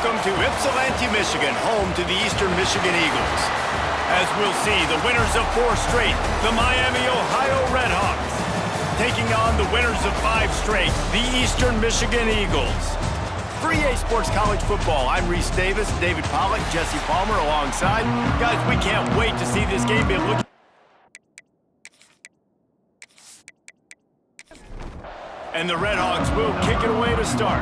Welcome to Ypsilanti, Michigan, home to the Eastern Michigan Eagles. As we'll see, the winners of 4 straight, the Miami, Ohio Redhawks, taking on the winners of 5 straight, the Eastern Michigan Eagles. For EA Sports College Football, I'm Reese Davis, David Pollack, Jesse Palmer alongside. Guys, we can't wait to see this game be looking. And the Redhawks will kick it away to start.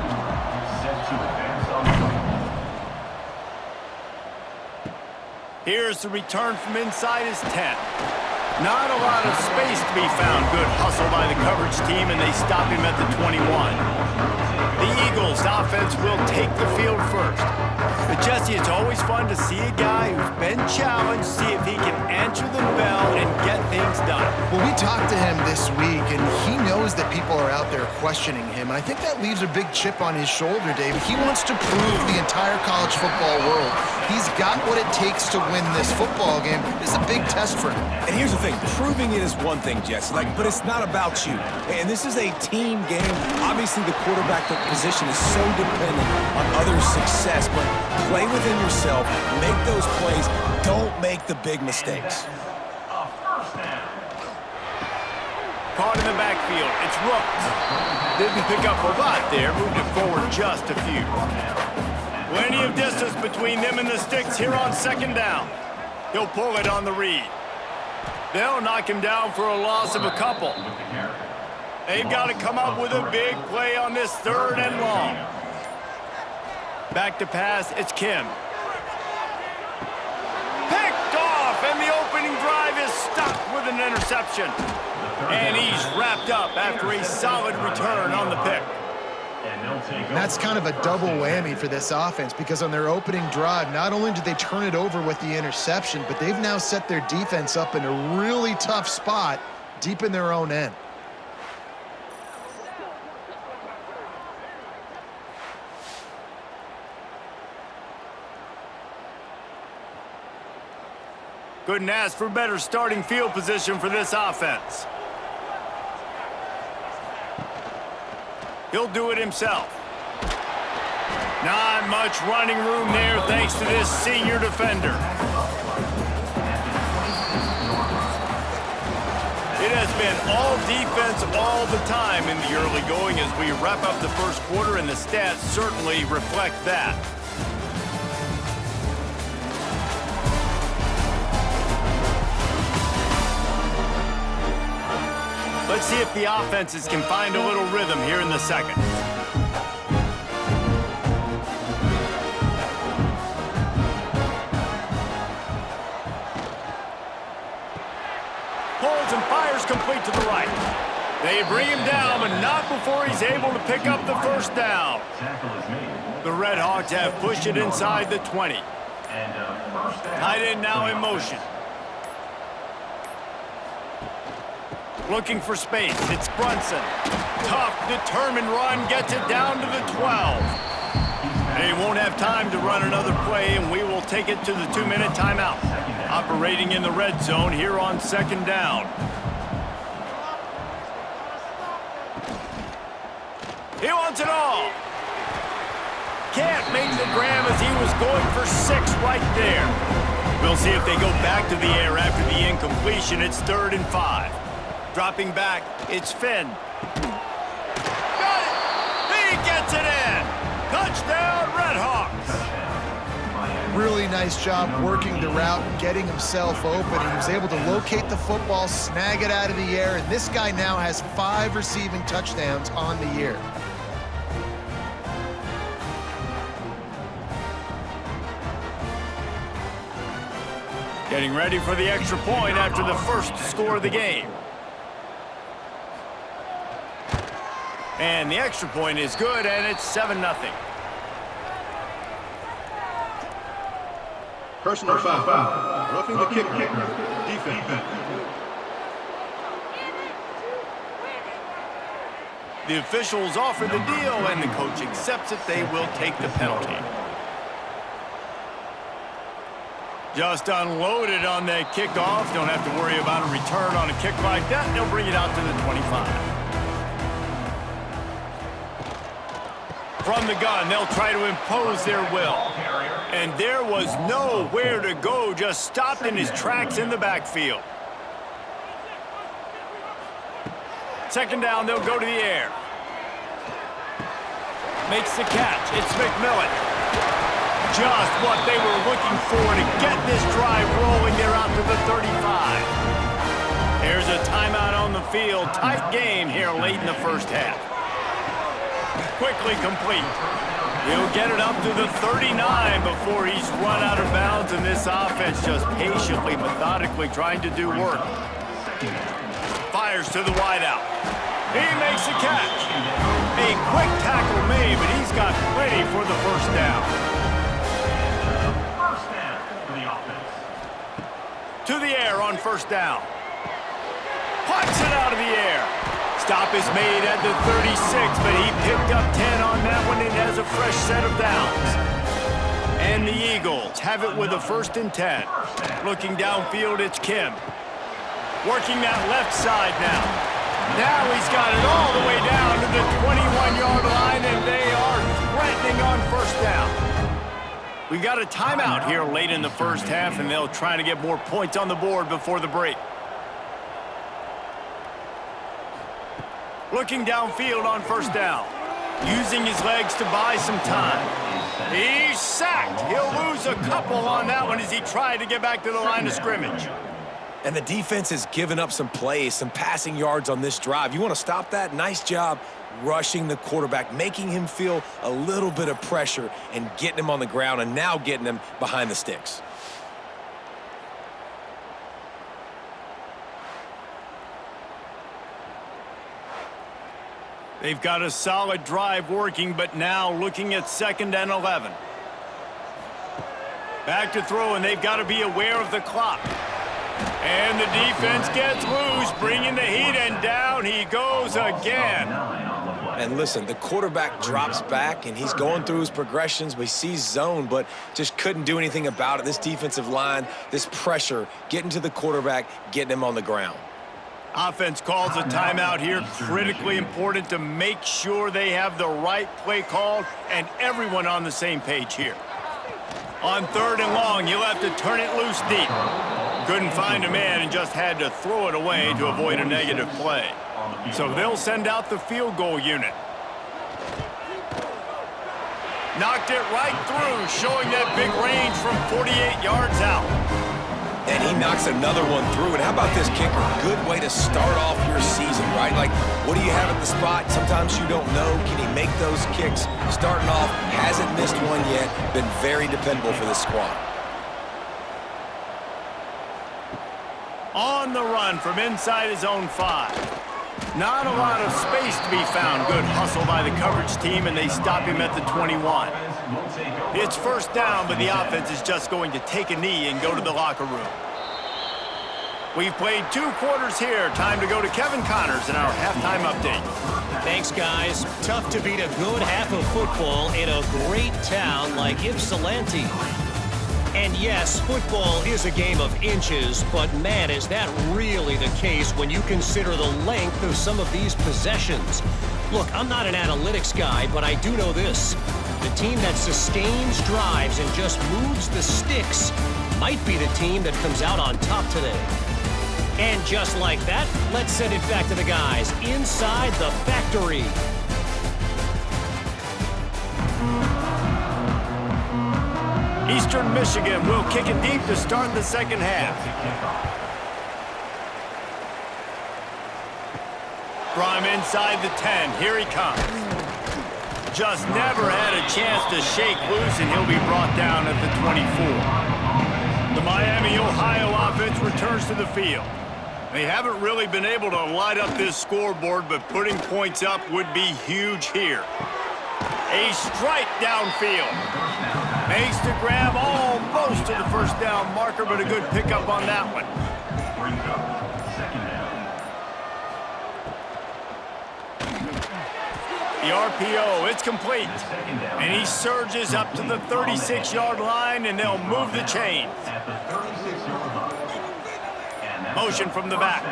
Here's the return from inside his 10. Not a lot of space to be found. Good hustle by the coverage team, and they stop him at the 21. The Eagles' offense will take the field first. But Jesse, it's always fun to see a guy who's been challenged, see if he can answer the bell and get things done. Well, we talked to him this week, and he knows that people are out there questioning him. And I think that leaves a big chip on his shoulder, David. He wants to prove to the entire college football world he's got what it takes to win this football game. This is a big test for him. And here's the thing, proving it is one thing, Jesse, but it's not about you. And this is a team game. Obviously, the quarterback position is so dependent on others' success, but play within yourself, make those plays, don't make the big mistakes. Caught in the backfield, it's Rooks. Didn't pick up a lot there, moved it forward just a few. Plenty of distance between them and the sticks here on second down. He'll pull it on the read. They'll knock him down for a loss of a couple. They've got to come up with a big play on this 3rd and long. Back to pass, it's Kim. Picked off, and the opening drive is stopped with an interception. And he's wrapped up after a solid return on the pick. And that's kind of a double whammy for this offense, because on their opening drive, not only did they turn it over with the interception, but they've now set their defense up in a really tough spot deep in their own end. Couldn't ask for better starting field position for this offense. He'll do it himself. Not much running room there thanks to this senior defender. It has been all defense all the time in the early going as we wrap up the first quarter, and the stats certainly reflect that. Let's see if the offenses can find a little rhythm here in the second. Pulls and fires complete to the right. They bring him down, but not before he's able to pick up the first down. The Redhawks have pushed it inside the 20. Tight end now in motion. Looking for space, it's Brunson. Tough, determined run, gets it down to the 12. They won't have time to run another play, and we will take it to the 2-minute timeout. Operating in the red zone here on second down. He wants it all. Can't make the grab as he was going for 6 right there. We'll see if they go back to the air after the incompletion. It's 3rd and 5. Dropping back, it's Finn. Got it! He gets it in! Touchdown, Redhawks! Really nice job working the route and getting himself open. He was able to locate the football, snag it out of the air, and this guy now has 5 receiving touchdowns on the year. Getting ready for the extra point after the first score of the game. And the extra point is good, and it's 7-0. Personal foul. Roughing the kick. Defense. The officials offer the deal, and the coach accepts it. They will take the penalty. Just unloaded on that kickoff. Don't have to worry about a return on a kick like that. They'll bring it out to the 25. From the gun, they'll try to impose their will. And there was nowhere to go, just stopped in his tracks in the backfield. Second down, they'll go to the air. Makes the catch. It's McMillan. Just what they were looking for to get this drive rolling. They're out to the 35. There's a timeout on the field. Tight game here late in the first half. Quickly complete. He'll get it up to the 39 before he's run out of bounds, and this offense just patiently, methodically trying to do work. Fires to the wideout. He makes the catch. A quick tackle made, but he's got plenty for the first down. To the air on first down. Puts it out of the air. Stop is made at the 36, but he picked up 10 on that one and has a fresh set of downs. And the Eagles have it with a 1st and 10. Looking downfield, it's Kim. Working that left side now. Now he's got it all the way down to the 21-yard line, and they are threatening on first down. We've got a timeout here late in the first half, and they'll try to get more points on the board before the break. Looking downfield on first down. Using his legs to buy some time. He's sacked. He'll lose a couple on that one as he tried to get back to the line of scrimmage. And the defense has given up some plays, some passing yards on this drive. You want to stop that? Nice job rushing the quarterback, making him feel a little bit of pressure and getting him on the ground and now getting him behind the sticks. They've got a solid drive working, but now looking at 2nd and 11. Back to throw, and they've got to be aware of the clock. And the defense gets loose, bringing the heat, and down he goes again. And listen, the quarterback drops back, and he's going through his progressions. We see zone, but just couldn't do anything about it. This defensive line, this pressure, getting to the quarterback, getting him on the ground. Offense calls a timeout here. Critically important to make sure they have the right play called and everyone on the same page here. On 3rd and long, you'll have to turn it loose deep. Couldn't find a man and just had to throw it away to avoid a negative play. So they'll send out the field goal unit. Knocked it right through, showing that big range from 48 yards out. And he knocks another one through. And how about this kicker? Good way to start off your season, right? Like, what do you have at the spot? Sometimes you don't know. Can he make those kicks? Starting off, hasn't missed one yet. Been very dependable for this squad. On the run from inside his own 5. Not a lot of space to be found. Good hustle by the coverage team, and they stop him at the 21. It's first down, but the offense is just going to take a knee and go to the locker room. We've played 2 quarters here. Time to go to Kevin Connors in our halftime update. Thanks, guys. Tough to beat a good half of football in a great town like Ypsilanti. And yes, football is a game of inches, but man, is that really the case when you consider the length of some of these possessions. Look, I'm not an analytics guy, but I do know this. The team that sustains drives and just moves the sticks might be the team that comes out on top today. And just like that, let's send it back to the guys inside the factory. Eastern Michigan will kick it deep to start the second half. From inside the 10, here he comes. Just never had a chance to shake loose, and he'll be brought down at the 24. The Miami, Ohio offense returns to the field. They haven't really been able to light up this scoreboard, but putting points up would be huge here. A strike downfield. Makes the grab almost to the first down marker, but a good pickup on that one. The RPO, it's complete. And he surges up to the 36-yard line, and they'll move the chains. Motion from the back.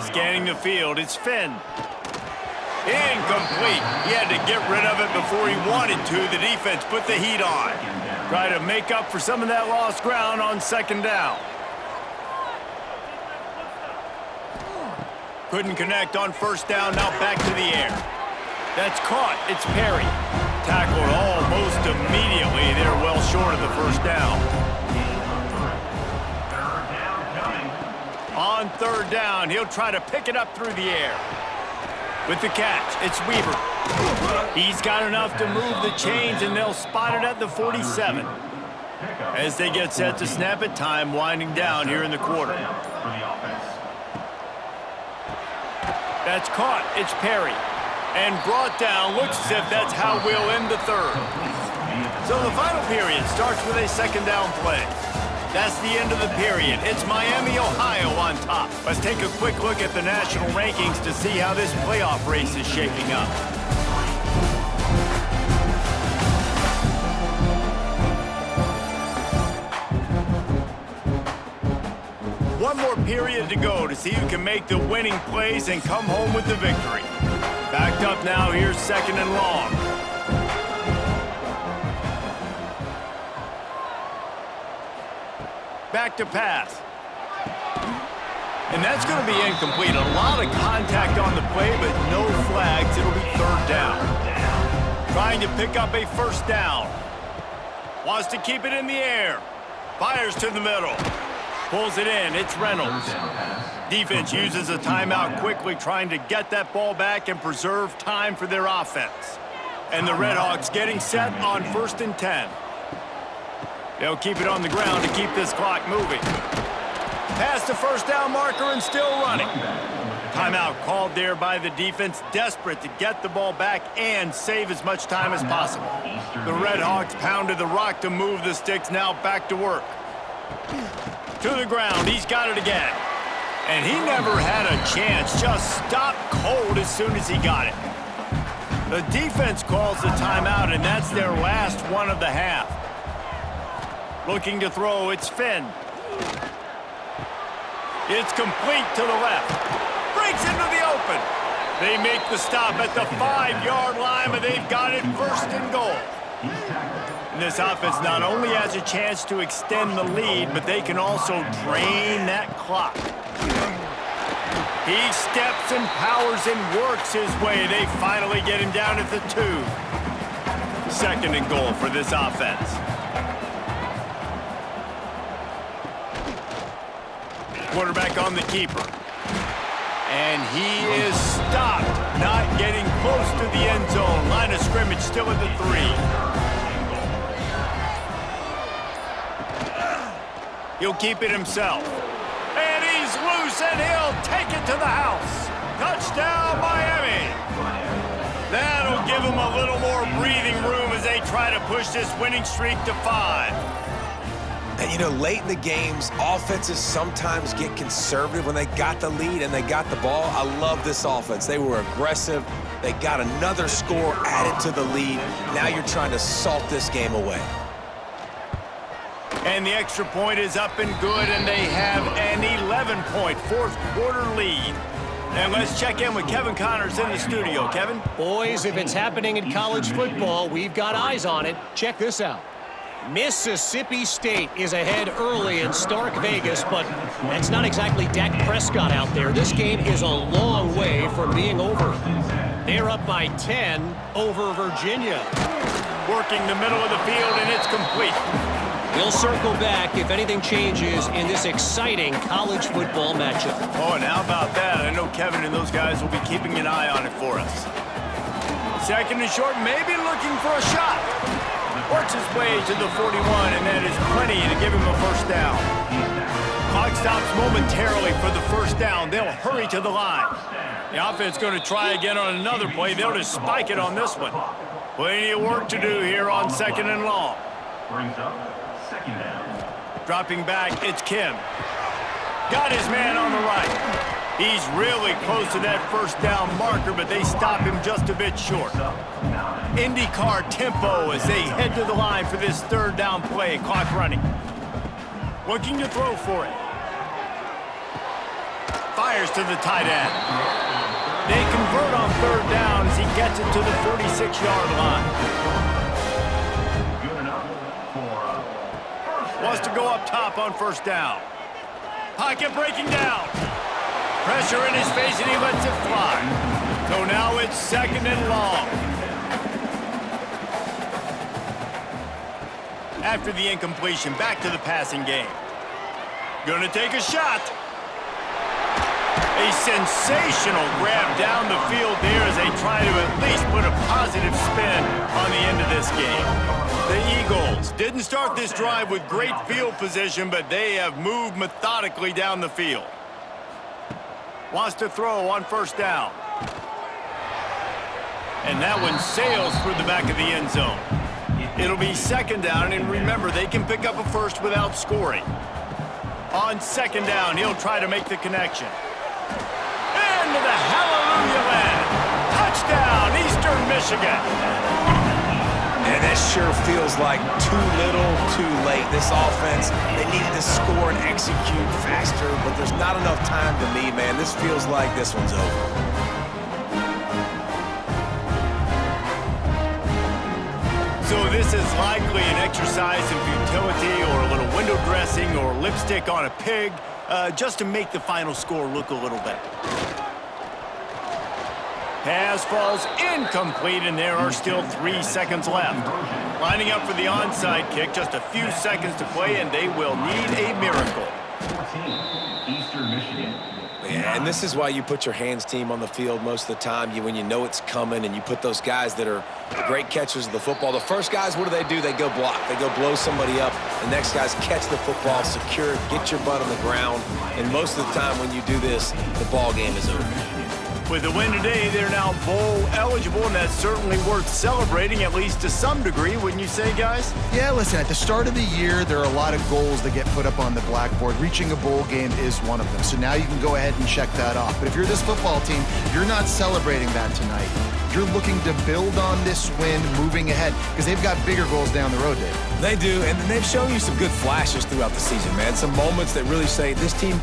Scanning the field, it's Finn. Incomplete. He had to get rid of it before he wanted to. The defense put the heat on. Try to make up for some of that lost ground on second down. Couldn't connect on first down. Now back to the air. That's caught. It's Perry. Tackled almost immediately. They're well short of the first down. On third down, he'll try to pick it up through the air. With the catch, it's Weaver. He's got enough to move the chains, and they'll spot it at the 47. As they get set to snap it, time winding down here in the quarter. That's caught. It's Perry. And brought down. Looks as if that's how we'll end the third. So the final period starts with a second down play. That's the end of the period. It's Miami, Ohio on top. Let's take a quick look at the national rankings to see how this playoff race is shaping up. One more period to go to see who can make the winning plays and come home with the victory. Backed up now, here's second and long. Back to pass. And that's going to be incomplete. A lot of contact on the play, but no flags. It'll be third down. Trying to pick up a first down. Wants to keep it in the air. Fires to the middle. Pulls it in. It's Reynolds. Defense uses a timeout quickly, trying to get that ball back and preserve time for their offense. And the Redhawks getting set on 1st and 10. They'll keep it on the ground to keep this clock moving. Past the first down marker and still running. Timeout called there by the defense, desperate to get the ball back and save as much time as possible. The Redhawks pounded the rock to move the sticks, now back to work. To the ground, he's got it again. And he never had a chance, just stopped cold as soon as he got it. The defense calls the timeout, and that's their last one of the half. Looking to throw, it's Finn. It's complete to the left. Breaks into the open. They make the stop at the 5-yard line, but they've got it 1st and goal. And this offense not only has a chance to extend the lead, but they can also drain that clock. He steps and powers and works his way. They finally get him down at the 2. 2nd and goal for this offense. Quarterback on the keeper. And he is stopped, not getting close to the end zone. Line of scrimmage still at the 3. He'll keep it himself. And he's loose, and he'll take it to the house. Touchdown, Miami. That'll give him a little more breathing room as they try to push this winning streak to 5. And, you know, late in the games, offenses sometimes get conservative when they got the lead and they got the ball. I love this offense. They were aggressive. They got another score added to the lead. Now you're trying to salt this game away. And the extra point is up and good, and they have an 11-point fourth-quarter lead. And let's check in with Kevin Connors in the studio. Kevin? Boys, if it's happening in college football, we've got eyes on it. Check this out. Mississippi State is ahead early in Stark Vegas, but that's not exactly Dak Prescott out there. This game is a long way from being over. They're up by 10 over Virginia. Working the middle of the field, and it's complete. We'll circle back if anything changes in this exciting college football matchup. Oh, and how about that? I know Kevin and those guys will be keeping an eye on it for us. 2nd and short, maybe looking for a shot. Works his way to the 41, and that is plenty to give him a first down. Clock stops momentarily for the first down. They'll hurry to the line. The offense going to try again on another play. They'll just spike it on this one. Plenty of work to do here on 2nd and long. Brings up 2nd down. Dropping back, it's Kim. Got his man on the right. He's really close to that first down marker, but they stop him just a bit short. IndyCar tempo as they head to the line for this 3rd down play. Clock running. Looking to throw for it. Fires to the tight end. They convert on third down as he gets it to the 46-yard line. Good enough for Wants to go up top on first down. Pocket breaking down. Pressure in his face, and he lets it fly. So now it's second and long. After the incompletion, back to the passing game. Gonna take a shot. A sensational grab down the field there as they try to at least put a positive spin on the end of this game. The Eagles didn't start this drive with great field position, but they have moved methodically down the field. Wants to throw on first down. And that one sails through the back of the end zone. It'll be second down, and remember, they can pick up a first without scoring. On second down, he'll try to make the connection. Into the hallelujah land. Touchdown, Eastern Michigan. And that sure feels like too little, too late. This offense, they needed to score and execute faster, but there's not enough time to me, man. This feels like this one's over. So this is likely an exercise in futility or a little window dressing or lipstick on a pig, just to make the final score look a little better. Pass falls incomplete, and there are still 3 seconds left. Lining up for the onside kick, just a few seconds to play, and they will need a miracle. 14, Eastern Michigan. Yeah, and this is why you put your hands team on the field most of the time. When you know it's coming, and you put those guys that are great catchers of the football. The first guys, what do? They go block. They go blow somebody up. The next guys catch the football, secure it, get your butt on the ground. And most of the time when you do this, the ball game is over. With the win today, they're now bowl eligible, and that's certainly worth celebrating, at least to some degree, wouldn't you say, guys? Yeah, listen, at the start of the year, there are a lot of goals that get put up on the blackboard. Reaching a bowl game is one of them. So now you can go ahead and check that off. But if you're this football team, you're not celebrating that tonight. You're looking to build on this win moving ahead because they've got bigger goals down the road, Dave. They do, and they've shown you some good flashes throughout the season, man. Some moments that really say this team